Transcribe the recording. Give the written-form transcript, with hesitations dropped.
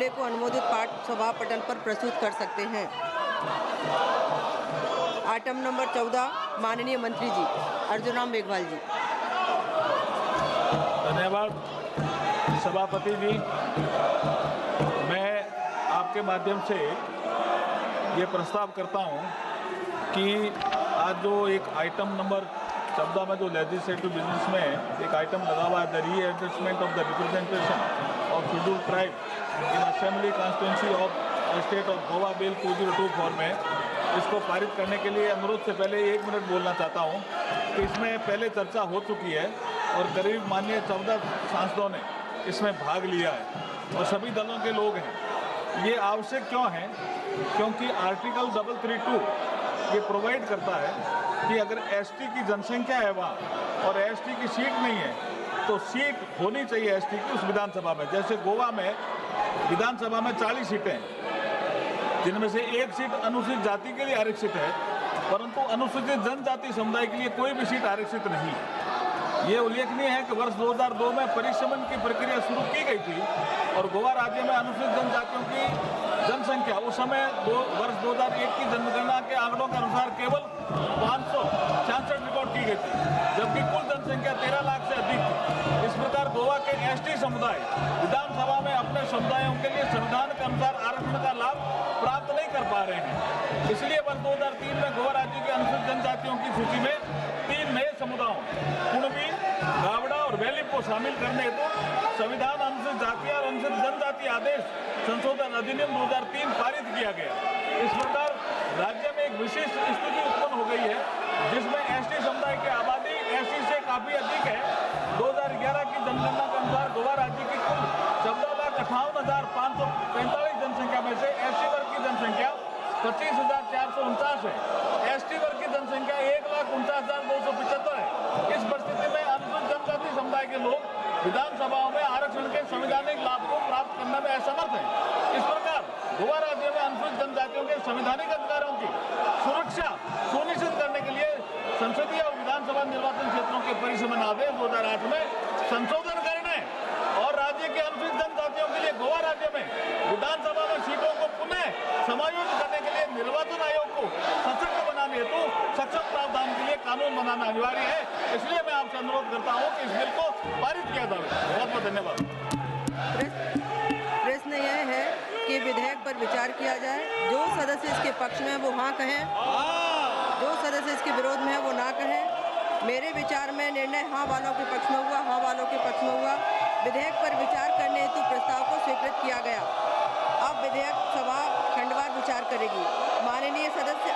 फूले को अनुमोदित पाठ सभा पटल पर प्रस्तुत कर सकते हैं। आइटम नंबर 14, माननीय मंत्री जी अर्जुन राम मेघवाल जी। धन्यवाद सभापति जी। मैं आपके माध्यम से ये प्रस्ताव करता हूँ कि आज जो एक आइटम नंबर 14 में जो लेजिस्लेटिव बिजनेस में एक आइटम लगा हुआ है, the readjustment of the representation of schedule tribe in assembly constituency of state of Goa bill 2024 में, इसको पारित करने के लिए अनुरोध से पहले 1 मिनट बोलना चाहता हूँ कि इसमें पहले चर्चा हो चुकी है और करीब माननीय 14 सांसदों ने इसमें भाग लिया है और सभी दलों के लोग हैं। ये आवश्यक क्यों है? क्योंकि आर्टिकल 332 ये प्रोवाइड करता है कि अगर एसटी की जनसंख्या है वहाँ और एसटी की सीट नहीं है तो सीट होनी चाहिए एसटी की उस विधानसभा में। जैसे गोवा में विधानसभा में 40 सीटें हैं, जिनमें से 1 सीट अनुसूचित जाति के लिए आरक्षित है, परंतु अनुसूचित जनजाति समुदाय के लिए कोई भी सीट आरक्षित नहीं है। ये उल्लेखनीय है कि वर्ष 2002 में परिशमन की प्रक्रिया शुरू की गई थी और गोवा राज्य में अनुसूचित जनजातियों की जनसंख्या उस समय वर्ष 2001 की जनगणना के आंकड़ों के अनुसार केवल 566 रिकॉर्ड की गई थी, जबकि कुल जनसंख्या 13 लाख से अधिक थी। इस प्रकार गोवा के एसटी समुदाय विधानसभा में अपने समुदायों के लिए संविधान के अनुसार आरक्षण का लाभ प्राप्त नहीं कर पा रहे हैं। इसलिए वर्ष 2003 में गोवा राज्य के अनुसूचित जनजातियों की सूची में 3 नए समुदायों कुणबी, गावड़ा और वैली को शामिल करने हेतु संविधान अनुसूचित जाति और अनुसूचित जनजाति आदेश संशोधन अधिनियम 2003 पारित किया गया। इस प्रकार राज्य में एक विशिष्ट स्थिति उत्पन्न हो गई है जिसमें एसटी समुदाय की आबादी एसटी से काफी अधिक है। 2011 की जनगणना के अनुसार गोवा राज्य की कुल 14,58,545 जनसंख्या में से एसटी वर्ग की जनसंख्या 25,449 है। एसटी वर्ग की जनसंख्या 1,49,275 है। इस परिस्थिति में अनुसूचित जनजाति समुदाय के लोग विधानसभाओं में आरक्षण के संवैधानिक लाभ को प्राप्त करने में असमर्थ हैं। इस प्रकार गोवा राज्य में अनुसूचित जनजातियों के संवैधानिक अधिकारों की सुरक्षा सुनिश्चित करने के लिए संसदीय और विधानसभा निर्वाचन क्षेत्रों के परिशमन आदेश 2008 में संशोधन करने और राज्य के अनुसूचित जनजातियों के लिए गोवा राज्य में विधानसभा में सीटों को पुनः समायोजित करने के लिए निर्वाचन आयोग को सशक्त बनाने हेतु सक्षम प्रावधान के लिए कानून बनाना अनिवार्य है। इसलिए मैं आपसे अनुरोध करता हूं कि इस बिल को पारित किया जाए। बहुत बहुत धन्यवाद। प्रश्न यह है कि विधेयक पर विचार किया जाए। जो सदस्य इसके पक्ष में है वो हाँ कहें, जो सदस्य इसके विरोध में है वो ना कहें। मेरे विचार में निर्णय हाँ वालों के पक्ष में हुआ, हाँ वालों के पक्ष में हुआ। विधेयक पर विचार करने हेतु प्रस्ताव को स्वीकृत किया गया। अब विधेयक सभा खंडवार विचार करेगी। माननीय सदस्य